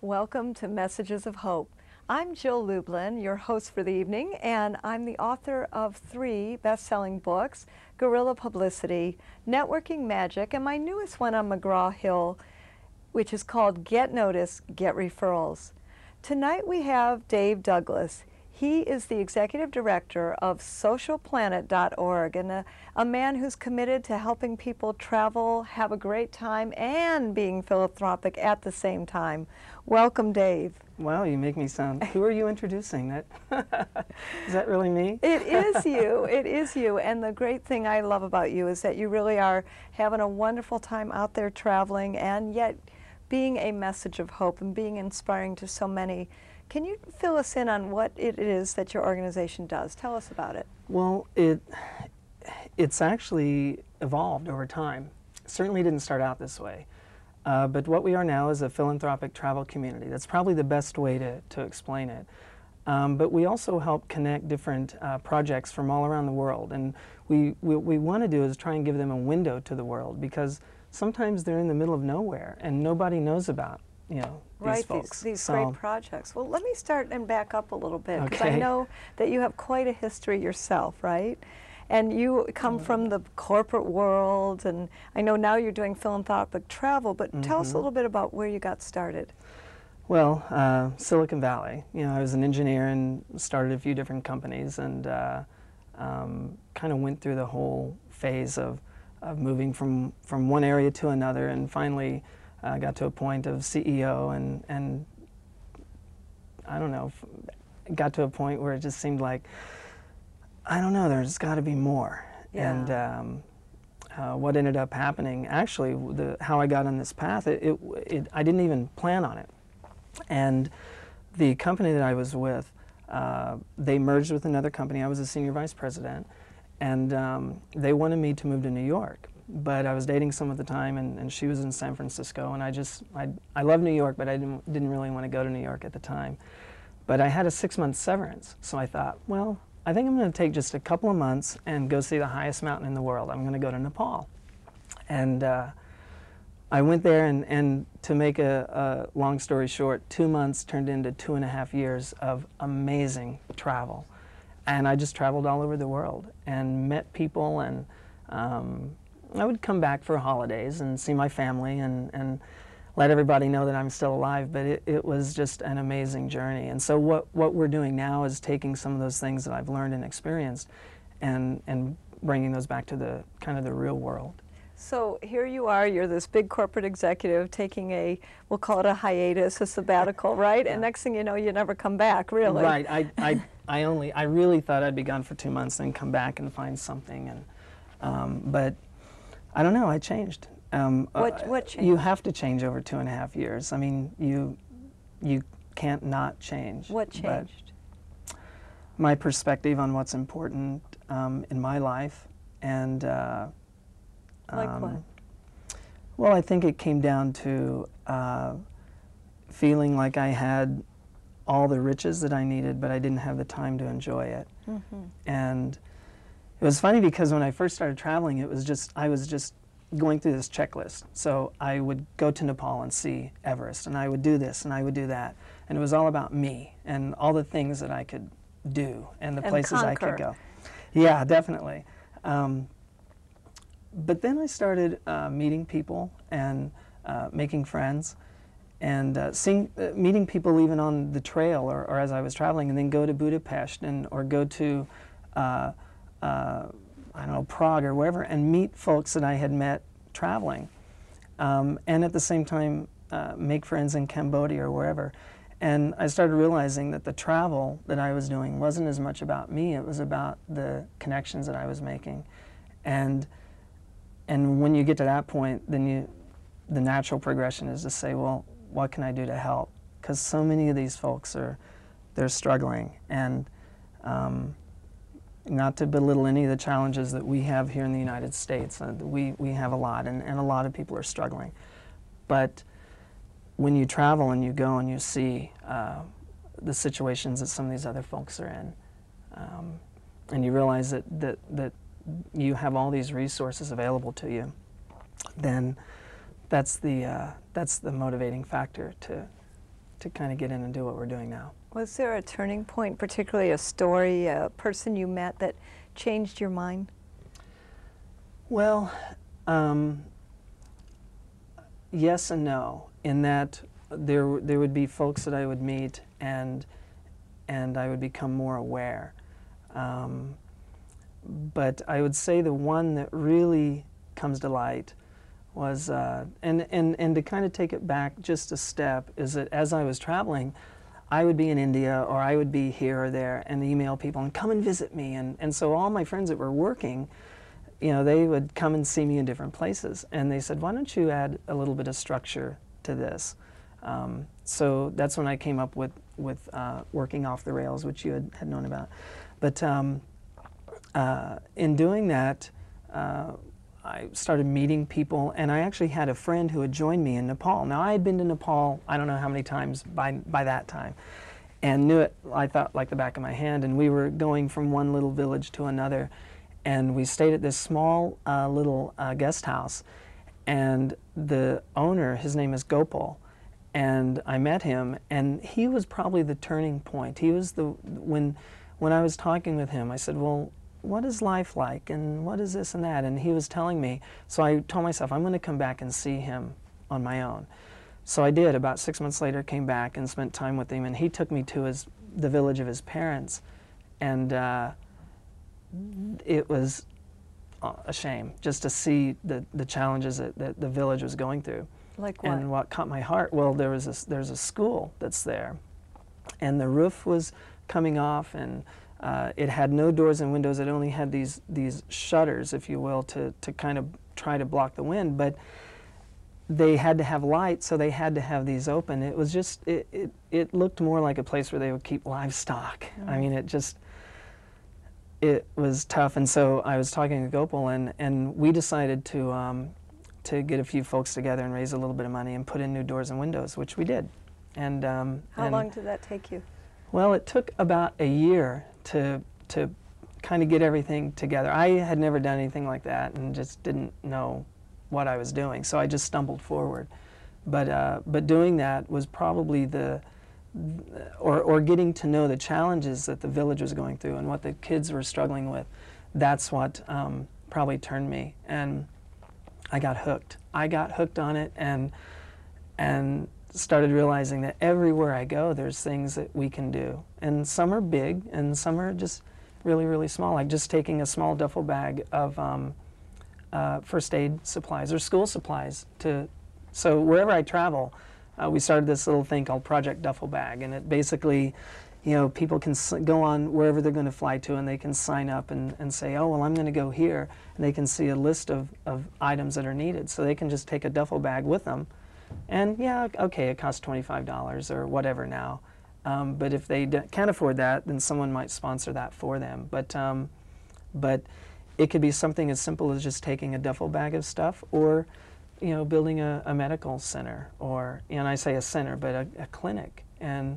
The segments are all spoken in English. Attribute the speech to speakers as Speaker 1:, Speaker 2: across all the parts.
Speaker 1: Welcome to Messages of Hope. I'm Jill Lublin, your host for the evening, and I'm the author of 3 best-selling books, Guerrilla Publicity, Networking Magic, and my newest one on McGraw-Hill, which is called Get Noticed, Get Referrals. Tonight we have Dave Douglas. He is the executive director of socialplanet.org and a man who's committed to helping people travel, have a great time, and being philanthropic at the same time. Welcome, Dave.
Speaker 2: Wow, you make me sound... Who are you introducing? Is that really me?
Speaker 1: It is you. It is you. And the great thing I love about you is that you really are having a wonderful time out there traveling and yet being a message of hope and being inspiring to so many. Can you fill us in on what it is that your organization does? Tell us about it.
Speaker 2: Well, it's actually evolved over time. Certainly didn't start out this way. But what we are now is a philanthropic travel community. That's probably the best way to explain it. But we also help connect different projects from all around the world. And what we want to do is try and give them a window to the world, because sometimes they're in the middle of nowhere and nobody knows about, these folks.
Speaker 1: These great projects. Well, let me start and back up a little bit, because I know that you have quite a history yourself, right? And you come from the corporate world, and I know now you're doing philanthropic travel, but tell us a little bit about where you got started.
Speaker 2: Well, Silicon Valley. I was an engineer and started a few different companies, and kind of went through the whole phase of moving from one area to another, and finally got to a point of CEO, and I don't know, got to a point where it just seemed like, I don't know, there's got to be more. Yeah. And what ended up happening, actually, how I got on this path, I didn't even plan on it. And the company that I was with, they merged with another company. I was a senior vice president, and they wanted me to move to New York. But I was dating someone at the time, and she was in San Francisco, and I love New York, but I didn't really want to go to New York at the time. But I had a 6-month severance, so I thought, well, I think I'm going to take just a couple of months and go see the highest mountain in the world. I'm going to go to Nepal. And I went there, and to make a long story short, 2 months turned into 2.5 years of amazing travel. And I just traveled all over the world and met people, and I would come back for holidays and see my family and let everybody know that I'm still alive, but it was just an amazing journey. And so what we're doing now is taking some of those things that I've learned and experienced and bringing those back to the kind of the real world.
Speaker 1: So here you are, you're this big corporate executive taking we'll call it a hiatus, a sabbatical, right? Yeah. And next thing you know, you never come back, really.
Speaker 2: Right. I really thought I'd be gone for 2 months, then come back and find something. And but I don't know, I changed.
Speaker 1: What changed?
Speaker 2: You have to change over 2.5 years. I mean, you can't not change.
Speaker 1: What changed?
Speaker 2: But my perspective on what's important in my life, and
Speaker 1: like what?
Speaker 2: Well, I think it came down to feeling like I had all the riches that I needed, but I didn't have the time to enjoy it. And it was funny, because when I first started traveling, I was just going through this checklist. So I would go to Nepal and see Everest, and I would do this and I would do that, and it was all about me and all the things that I could do and the places I could go. Yeah, definitely. But then I started meeting people and making friends, and meeting people even on the trail or as I was traveling, and then go to Budapest or go to I don't know, Prague or wherever, and meet folks that I had met traveling. And at the same time, make friends in Cambodia or wherever. And I started realizing that the travel that I was doing wasn't as much about me, it was about the connections that I was making. And when you get to that point, then the natural progression is to say, well, what can I do to help? Because so many of these folks they're struggling. And not to belittle any of the challenges that we have here in the United States. We have a lot, and a lot of people are struggling. But when you travel and you go and you see the situations that some of these other folks are in, and you realize that you have all these resources available to you, then that's the motivating factor to to kind of get in and do what we're doing now.
Speaker 1: Was there a turning point, particularly a story, a person you met that changed your mind?
Speaker 2: Well, yes and no, in that there would be folks that I would meet and I would become more aware. But I would say the one that really comes to light was, and to kind of take it back just a step, is that as I was traveling, I would be in India or I would be here or there and email people and come and visit me. And so all my friends that were working, you know, they would come and see me in different places. And they said, why don't you add a little bit of structure to this? So that's when I came up with working off the rails, which you had known about. But in doing that, I started meeting people, and I actually had a friend who had joined me in Nepal. Now, I had been to Nepal, I don't know how many times by that time, and knew it, I thought, like the back of my hand, and we were going from one little village to another, and we stayed at this small little guest house, and the owner, his name is Gopal, and I met him, and he was probably the turning point. He was when I was talking with him, I said, well, what is life like, and what is this and that? And he was telling me, so I told myself, I'm going to come back and see him on my own. So I did. About 6 months later, came back and spent time with him, and he took me to the village of his parents, and it was a shame just to see the challenges that the village was going through.
Speaker 1: Like what?
Speaker 2: And what caught my heart, well, there's a school that's there, and the roof was coming off, and it had no doors and windows. It only had these shutters, if you will, to kind of try to block the wind. But they had to have light, so they had to have these open. It was just, it looked more like a place where they would keep livestock. Mm-hmm. I mean, it was tough. And so I was talking to Gopal, and we decided to get a few folks together and raise a little bit of money and put in new doors and windows, which we did. And
Speaker 1: how long did that take you?
Speaker 2: Well, it took about a year to kind of get everything together. I had never done anything like that and just didn't know what I was doing, so I just stumbled forward. But doing that was probably or getting to know the challenges that the village was going through and what the kids were struggling with. That's what probably turned me, and I got hooked. I got hooked on it, and started realizing that everywhere I go, there's things that we can do. And some are big, and some are just really, really small, like just taking a small duffel bag of first aid supplies or school supplies. So wherever I travel, we started this little thing called Project Duffel Bag, and it basically, you know, people can go on wherever they're going to fly to, and they can sign up and say, oh, well, I'm going to go here, and they can see a list of items that are needed. So they can just take a duffel bag with them. And yeah, okay, it costs $25 or whatever now. But if they can't afford that, then someone might sponsor that for them. But it could be something as simple as just taking a duffel bag of stuff, or, you know, building a medical center, or, and I say a center, but a clinic. And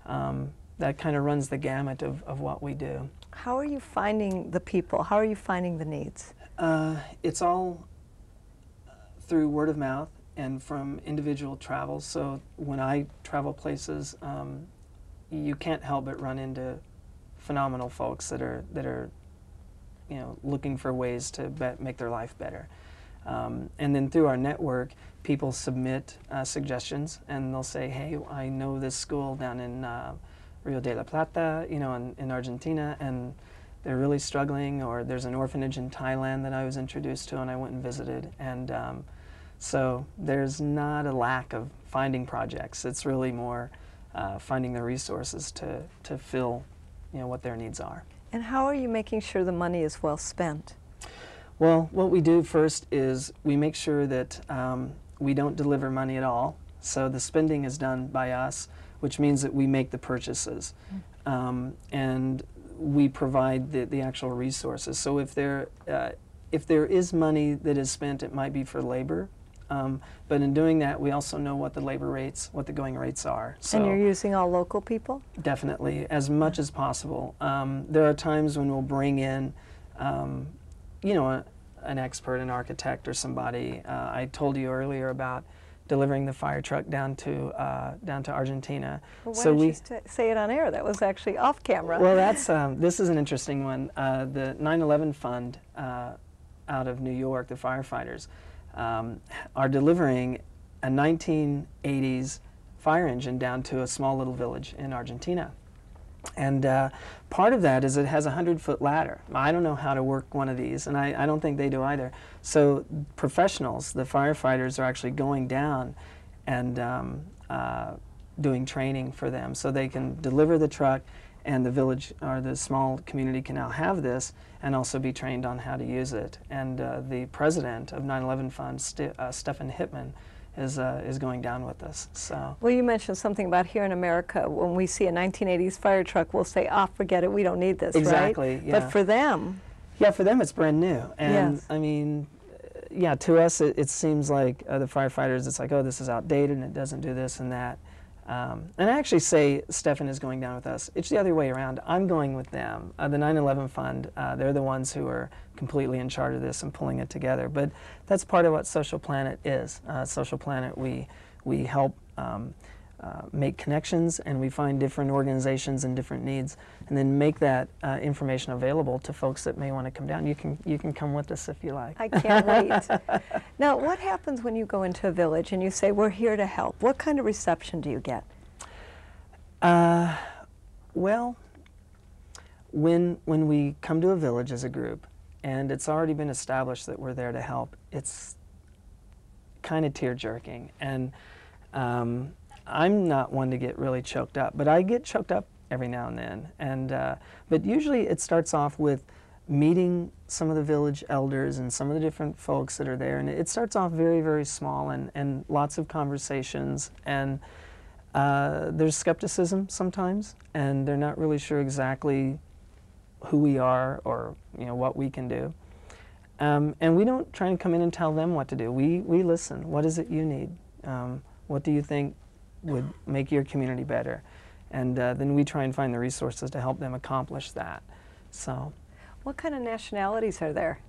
Speaker 2: that kind of runs the gamut of what we do.
Speaker 1: How are you finding the people? How are you finding the needs?
Speaker 2: It's all through word of mouth and from individual travels. So when I travel places, you can't help but run into phenomenal folks that are you know, looking for ways to make their life better. And then through our network, people submit suggestions, and they'll say, hey, I know this school down in Rio de la Plata, you know, in Argentina, and they're really struggling, or there's an orphanage in Thailand that I was introduced to and I went and visited. And so there's not a lack of finding projects. It's really more finding the resources to fill, you know, what their needs are.
Speaker 1: And how are you making sure the money is well spent?
Speaker 2: Well, what we do first is we make sure that we don't deliver money at all. So the spending is done by us, which means that we make the purchases. And we provide the actual resources. So if there is money that is spent, it might be for labor. But in doing that, we also know what the labor rates, what the going rates are. So
Speaker 1: and you're using all local people?
Speaker 2: Definitely, as much as possible. There are times when we'll bring in, you know, an expert, an architect or somebody. I told you earlier about delivering the fire truck down to Argentina.
Speaker 1: Well, why
Speaker 2: So
Speaker 1: don't you say it on air? That was actually off camera.
Speaker 2: Well, that's this is an interesting one. The 9/11 Fund out of New York, the firefighters, are delivering a 1980s fire engine down to a small little village in Argentina. And part of that is it has a 100-foot ladder. I don't know how to work one of these, and I don't think they do either. So professionals, the firefighters, are actually going down and doing training for them so they can deliver the truck, and the village or the small community can now have this and also be trained on how to use it. And the president of 9/11 Fund, Stephen Hittman, is going down with us. So.
Speaker 1: Well, you mentioned something about here in America, when we see a 1980s fire truck, we'll say, "Ah, forget it, we don't need this,"
Speaker 2: exactly,
Speaker 1: right?
Speaker 2: yeah.
Speaker 1: But for them,
Speaker 2: yeah, for them it's brand new. And
Speaker 1: yes.
Speaker 2: I mean, yeah, to us it seems like the firefighters, it's like, oh, this is outdated and it doesn't do this and that. And I actually say Stephen is going down with us. It's the other way around. I'm going with them. The 9/11 Fund, they're the ones who are completely in charge of this and pulling it together. But that's part of what Social Planet is. Social Planet, we help make connections, and we find different organizations and different needs, and then make that information available to folks that may want to come down. You can come with us if you like.
Speaker 1: I can't wait. Now, what happens when you go into a village and you say, "We're here to help"? What kind of reception do you get?
Speaker 2: Well, when we come to a village as a group, and it's already been established that we're there to help, it's kind of tear-jerking. And I'm not one to get really choked up, but I get choked up every now and then. And but usually it starts off with meeting some of the village elders and some of the different folks that are there, and it starts off very, very small, and lots of conversations, and there's skepticism sometimes, and they're not really sure exactly who we are or what we can do. And we don't try and come in and tell them what to do. We listen. What is it you need? What do you think would make your community better? And then we try and find the resources to help them accomplish that. So,
Speaker 1: what kind of nationalities are there?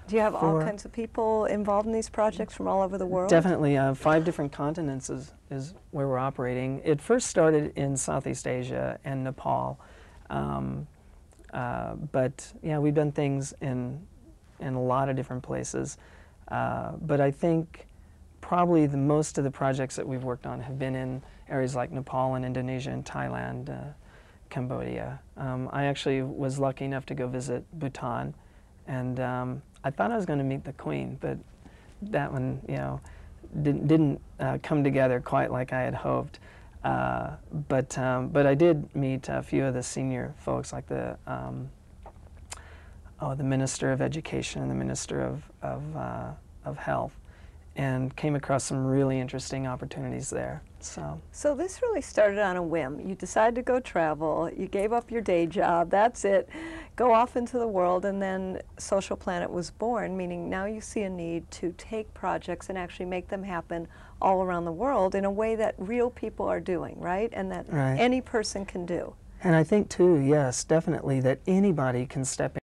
Speaker 1: Do you have all kinds of people involved in these projects from all over the world?
Speaker 2: Definitely. 5 different continents is where we're operating. It first started in Southeast Asia and Nepal. But yeah, we've done things in a lot of different places. But I think probably most of the projects that we've worked on have been in areas like Nepal and Indonesia and Thailand, Cambodia. I actually was lucky enough to go visit Bhutan, and I thought I was going to meet the Queen, but that one, didn't come together quite like I had hoped. But I did meet a few of the senior folks, like the Minister of Education and the Minister of Health, and came across some really interesting opportunities there. So
Speaker 1: this really started on a whim. You decided to go travel, you gave up your day job, that's it, go off into the world, and then Social Planet was born, meaning now you see a need to take projects and actually make them happen all around the world in a way that real people are doing, right? And that any person can do.
Speaker 2: And I think too, yes, definitely, that anybody can step in